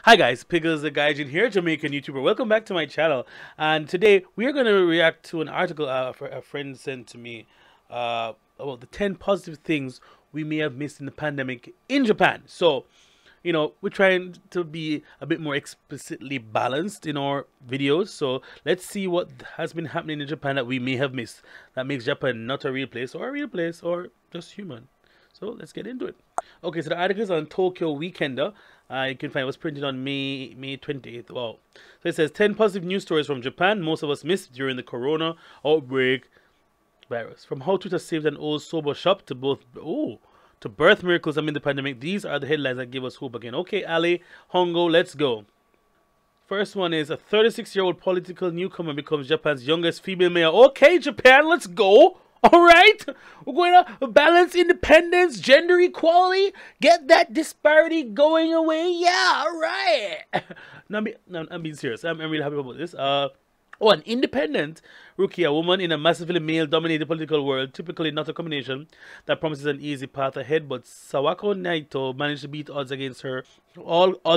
Hi guys, Pickles the Gaijin here, Jamaican YouTuber. Welcome back to my channel. And today we are going to react to an article a friend sent to me about the 10 positive things we may have missed in the pandemic in Japan. So, we're trying to be a bit more explicitly balanced in our videos. So let's see what has been happening in Japan that we may have missed that makes Japan not a real place or a real place or just human. So let's get into it. Okay, so the article is on Tokyo Weekender. You can find it was printed on May 28th. Wow. So it says 10 positive news stories from Japan most of us missed during the corona outbreak virus. From how Twitter saved an old sober shop to birth miracles amid the pandemic. These are the headlines that give us hope again. Okay, Ali, Hongo, let's go. First one is a 36-year-old political newcomer becomes Japan's youngest female mayor. Okay, Japan, let's go. All right, we're going to balance independence, gender equality, get that disparity going away. Yeah, all right. No, I'm being serious. I'm really happy about this. An independent rookie, a woman in a massively male-dominated political world, typically not a combination that promises an easy path ahead. But Sawako Naito managed to beat all odds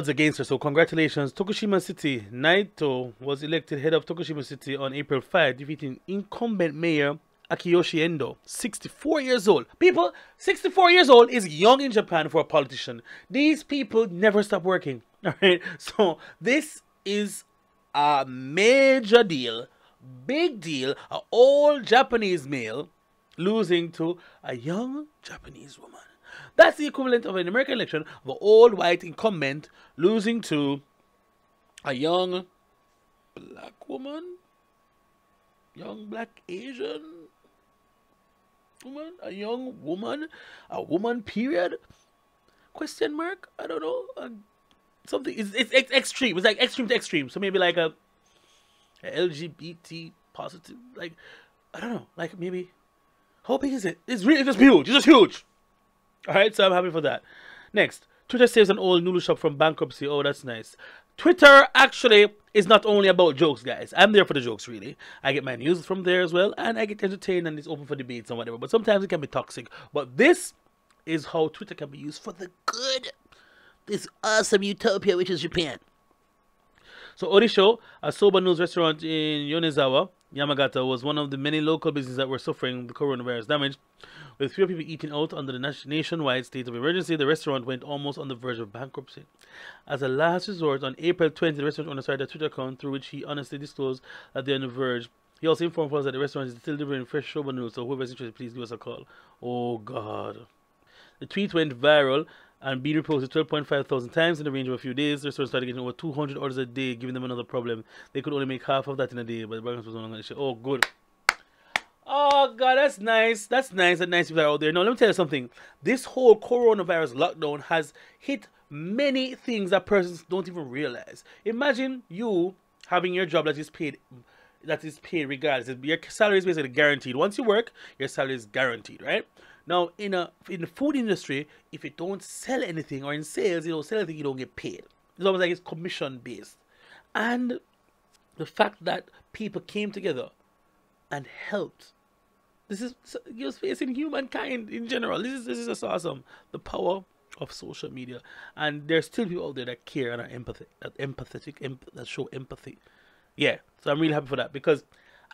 against her. So congratulations, Tokushima City. Naito was elected head of Tokushima City on April 5, defeating incumbent mayor Akiyoshi Endo, 64 years old. People, 64 years old is young in Japan for a politician. These people never stop working. All right, so this is a major deal, big deal. An old Japanese male losing to a young Japanese woman. That's the equivalent of an American election of an old white incumbent losing to a young black woman, young black Asian woman, a young woman, a woman period, question mark, I don't know, something. It's extreme. It's like extreme to extreme. So maybe like a LGBT positive, like, I don't know, like maybe, how big is it? It's really just huge. It's just huge. All right, so I'm happy for that. Next, Twitter saves an old noodle shop from bankruptcy. Oh, that's nice. Twitter actually is not only about jokes, guys. I'm there for the jokes, really. I get my news from there as well, and I get entertained, and it's open for debates and whatever. But sometimes it can be toxic. But this is how Twitter can be used for the good. This awesome utopia, which is Japan. So Orisho, a soba noodles restaurant in Yonezawa, Yamagata, was one of the many local businesses that were suffering the coronavirus damage. With fewer people eating out under the nationwide state of emergency, the restaurant went almost on the verge of bankruptcy. As a last resort, on April 20th, the restaurant owner started a Twitter account through which he honestly disclosed that they're on the verge. He also informed us that the restaurant is still delivering fresh soba noodles, so whoever's interested, please give us a call. Oh God. The tweet went viral and being reposted 12.5 thousand times in the range of a few days. The restaurant started getting over 200 orders a day, giving them another problem. They could only make half of that in a day, but the brand was no longer an issue. Oh, good. Oh, God, that's nice. That's nice that nice people are out there. Now, let me tell you something. This whole coronavirus lockdown has hit many things that persons don't even realize. Imagine you having your job that is paid regardless. Your salary is basically guaranteed. Once you work, your salary is guaranteed, right? Now, in the food industry, if you don't sell anything, or in sales, you don't sell anything, you don't get paid. It's almost like it's commission based. And the fact that people came together and helped, this is just facing humankind in general. This is just awesome. The power of social media, and there's still people out there that care and are that show empathy. Yeah, so I'm really happy for that, because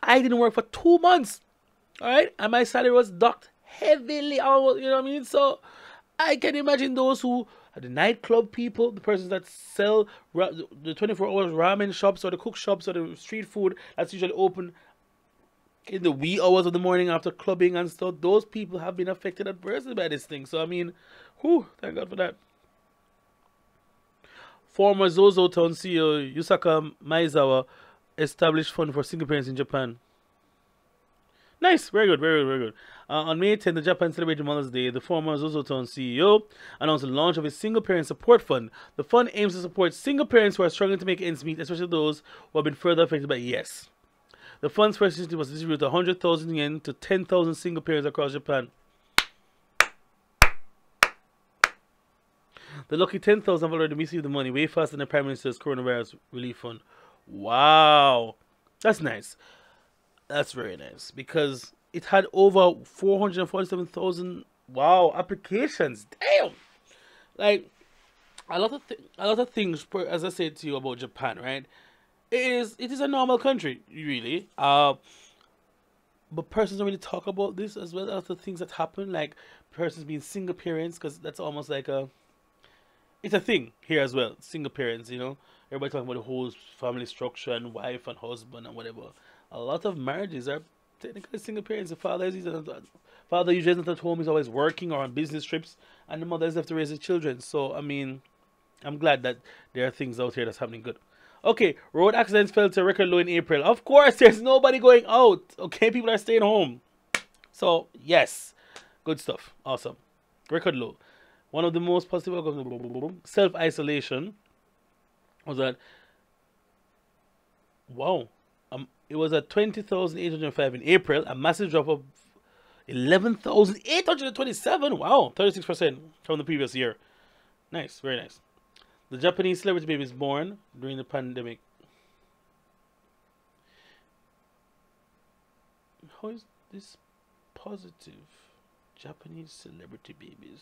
I didn't work for 2 months, all right, and my salary was docked heavily out, you know what I mean? So I can imagine those who are the nightclub people, the persons that sell the 24 hours ramen shops or the cook shops or the street food that's usually open in the wee hours of the morning after clubbing and stuff. Those people have been affected adversely by this thing. So I mean, whew, thank God for that. Former Zozo Town CEO Yusaka Maizawa established fund for single parents in Japan. Nice, very good, very good, very good. On May 10th, the Japan celebrated Mother's Day. The former Zozotown CEO announced the launch of a single parent support fund. The fund aims to support single parents who are struggling to make ends meet, especially those who have been further affected by yes. The fund's first initiative was to distribute 100,000 yen to 10,000 single parents across Japan. The lucky 10,000 have already received the money way faster than the Prime Minister's coronavirus relief fund. Wow, that's nice. That's very nice, because it had over 447,000 applications. Damn, like a lot of things, as I said to you about Japan, right? It is a normal country, really. But persons don't really talk about this as well. Other things that happen, like persons being single parents, because that's almost like it's a thing here as well. Single parents, everybody talking about the whole family structure and wife and husband and whatever. A lot of marriages are technically single parents. The father usually isn't at home; he's always working or on business trips, and the mothers have to raise the children. So I mean, I'm glad that there are things out here that's happening good. Okay, road accidents fell to a record low in April. Of course, there's nobody going out. Okay, people are staying home. So, yes, good stuff. Awesome. Record low. One of the most positive outcomes, self-isolation, was that, wow, it was at 20,805 in April, a massive drop of 11,827. Wow, 36% from the previous year. Nice, very nice. The Japanese celebrity baby is born during the pandemic. How is this positive? Japanese celebrity babies.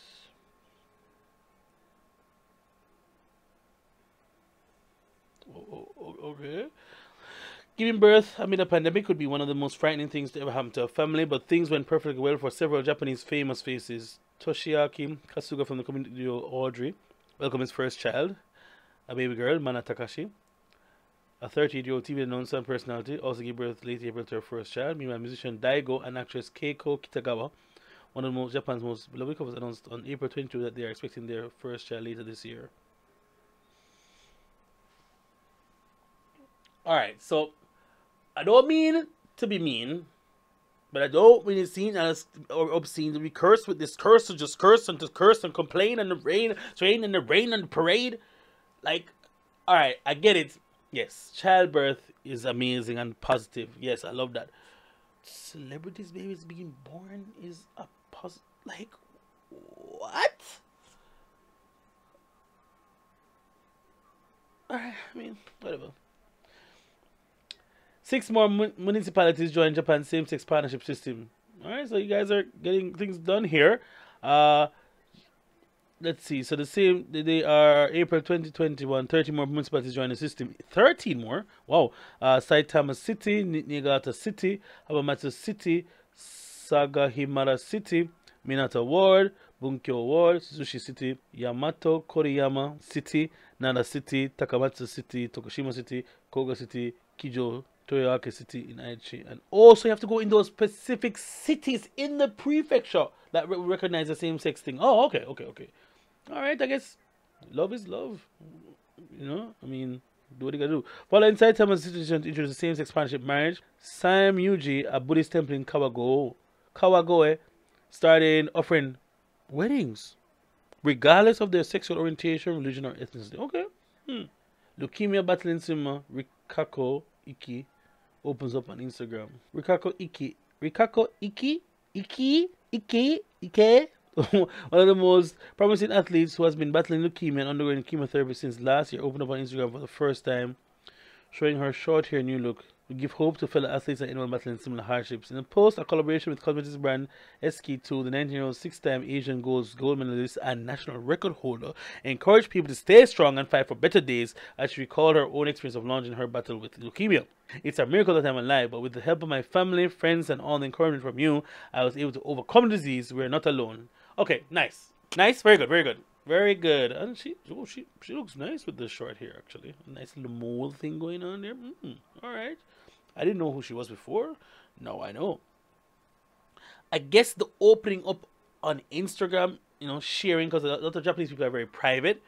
Okay. Giving birth amid a pandemic could be one of the most frightening things to ever happen to a family, but things went perfectly well for several Japanese famous faces. Toshiaki Kasuga from the community duo Audrey welcomed his first child, a baby girl, Mana Takashi. A 38-year-old TV announcer and personality also gave birth late April to her first child. Meanwhile, musician Daigo and actress Keiko Kitagawa, one of Japan's most beloved couples, announced on April 22 that they are expecting their first child later this year. Alright, so I don't mean to be mean, but I don't mean it seen as or obscene to be cursed with this curse to just curse and complain and the rain and the parade. Like, alright, I get it. Yes, childbirth is amazing and positive. Yes, I love that. Celebrities' babies being born is a positive. Like, what? Alright, I mean, whatever. 6 more municipalities join Japan's same-sex partnership system. Alright, so you guys are getting things done here. Let's see. So they are April 2021. 30 more municipalities join the system. 13 more. Wow. Saitama City, Niigata City, Hamamatsu City, Sagahimara City, Minato Ward, Bunkyo Ward, Suzushi City, Yamato Koriyama City, Nara City, Takamatsu City, Tokushima City, Koga City, Kijo, Toyoake City in Aichi. And also you have to go in those specific cities in the prefecture that recognize the same-sex thing. Oh, okay. Alright, I guess love is love. I mean, do what you gotta do. Following Saitama's situation to introduce the same-sex partnership marriage, Saimyuji, a Buddhist temple in Kawagoe, started offering weddings, regardless of their sexual orientation, religion, or ethnicity. Okay. Leukemia battling swimmer Rikako Iki opens up on Instagram. Rikako Iki. One of the most promising athletes who has been battling leukemia and undergoing chemotherapy since last year opened up on Instagram for the first time, showing her short hair new look. We give hope to fellow athletes and anyone battling similar hardships. In a post, a collaboration with cosmetics brand SK2, the 19-year-old 6-time Asian gold medalist and national record holder, encouraged people to stay strong and fight for better days as she recalled her own experience of launching her battle with leukemia. It's a miracle that I'm alive, but with the help of my family, friends, and all the encouragement from you, I was able to overcome the disease. We're not alone. Okay, nice. Very good. And she looks nice with the short hair, actually. A nice little mole thing going on there. Alright. I didn't know who she was before. Now I know. I guess the opening up on Instagram, sharing, because a lot of Japanese people are very private.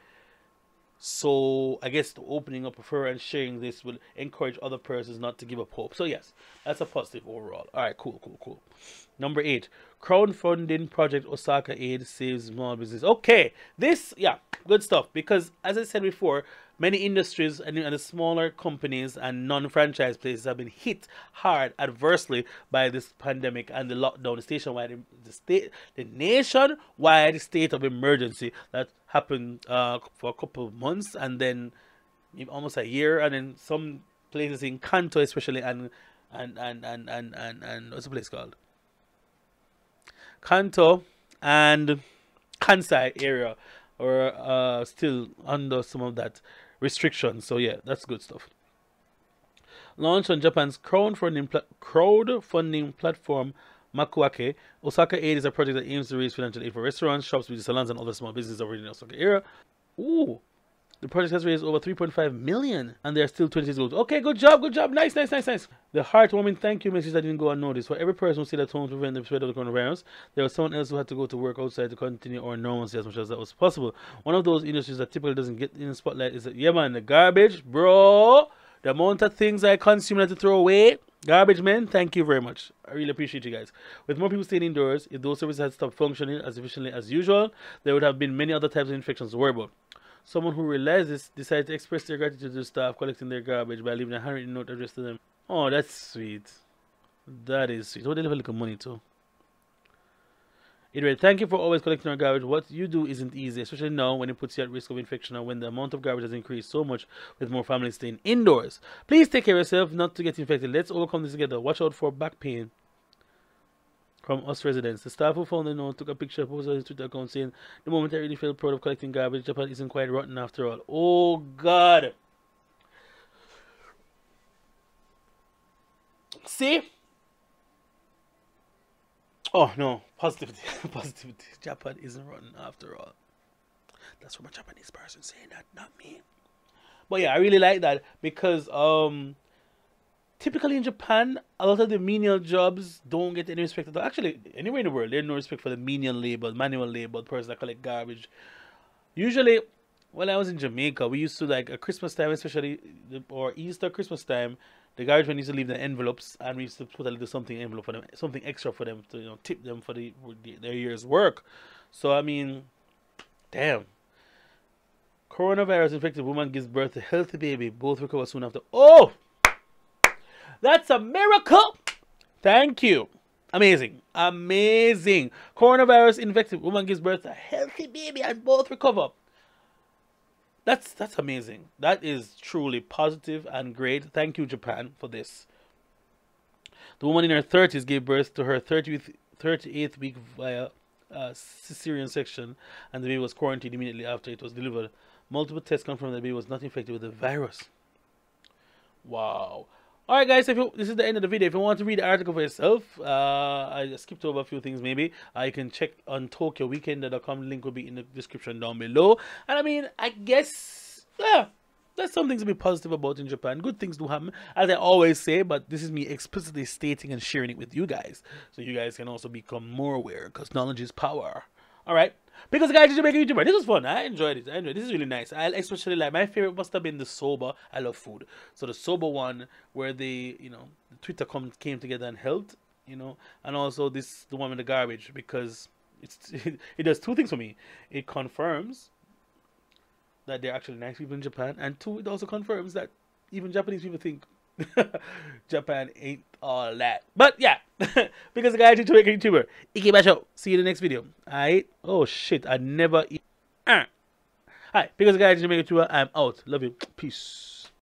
So I guess the opening up of her and sharing this will encourage other persons not to give up hope. So yes, that's a positive overall. Alright, cool. Number 8. Crowdfunding project Osaka Aid saves small business. Okay, good stuff. Because as I said before, many industries and the smaller companies and non-franchise places have been hit hard adversely by this pandemic and the lockdown, the nationwide state of emergency that happened for a couple of months and then almost a year, and then some places in Kanto especially and what's the place called? Kanto and Kansai area or still under some of that restrictions. So yeah, that's good stuff. Launched on Japan's crowdfunding platform Makuake, Osaka Aid is a project that aims to raise financial aid for restaurants, shops, beauty salons, and other small businesses operating in the Osaka area. Ooh, the project has raised over 3.5 million, and there are still 20 goals. Okay, good job, nice. The heartwarming thank you message that didn't go unnoticed. For every person who stayed at home to prevent the spread of the coronavirus, there was someone else who had to go to work outside to continue our normalcy as much as that was possible. One of those industries that typically doesn't get in the spotlight is yeah man, the garbage, bro. The amount of things I consume to throw away. Garbage men, thank you very much. I really appreciate you guys. With more people staying indoors, if those services had stopped functioning as efficiently as usual, there would have been many other types of infections to worry about. Someone who realized this decided to express their gratitude to the staff collecting their garbage by leaving a handwritten note addressed to them. Oh, that's sweet. That is sweet. Oh, they leave a little money too. It read, thank you for always collecting our garbage. What you do isn't easy, especially now when it puts you at risk of infection or when the amount of garbage has increased so much with more families staying indoors. Please take care of yourself not to get infected. Let's overcome this together. Watch out for back pain from us residents. The staff who found the note took a picture, posted on his Twitter account saying, the moment I really felt proud of collecting garbage. Japan isn't quite rotten after all. Oh God. See? Oh no, positivity. Positivity. Japan isn't rotten after all. That's from a Japanese person saying that, not me. But yeah, I really like that because typically in Japan, a lot of the menial jobs don't get any respect at all. Actually, anywhere in the world, there's no respect for the menial labor, manual labor, the person that collect garbage. Usually, when I was in Jamaica, we used to like at Christmas time, especially or Easter, Christmas time, the garbage men used to leave the envelopes, and we used to put a little something envelope for them, something extra for them to tip them for their year's work. So I mean, damn. Coronavirus infected woman gives birth to healthy baby. Both recover soon after. Oh, that's a miracle. Thank you. Amazing. Coronavirus infected woman gives birth to a healthy baby and both recover. That's amazing. That is truly positive and great. Thank you, Japan, for this. The woman in her 30s gave birth to her 38th week via cesarean section, and the baby was quarantined immediately after it was delivered. Multiple tests confirmed that the baby was not infected with the virus. Wow. Alright guys, this is the end of the video. If you want to read the article for yourself, I skipped over a few things maybe. You can check on TokyoWeekender.com. Link will be in the description down below. And I mean, I guess, yeah, there's some things to be positive about in Japan. Good things do happen, as I always say, but this is me explicitly stating and sharing it with you guys. So you guys can also become more aware, because knowledge is power. Alright? Because guys, you make a YouTuber. This was fun. I enjoyed it. This is really nice. I especially like, my favorite must have been the soba. I love food. So the soba one where they, the Twitter came together and helped, and also the one with the garbage, because it does two things for me. It confirms that they're actually nice people in Japan, and two, it also confirms that even Japanese people think Japan ain't all that. But yeah, because the guy is to make a YouTuber. Ikebasho. See you in the next video. Alright? Oh shit, I never Alright, because the guy is to make a YouTuber, I'm out. Love you. Peace.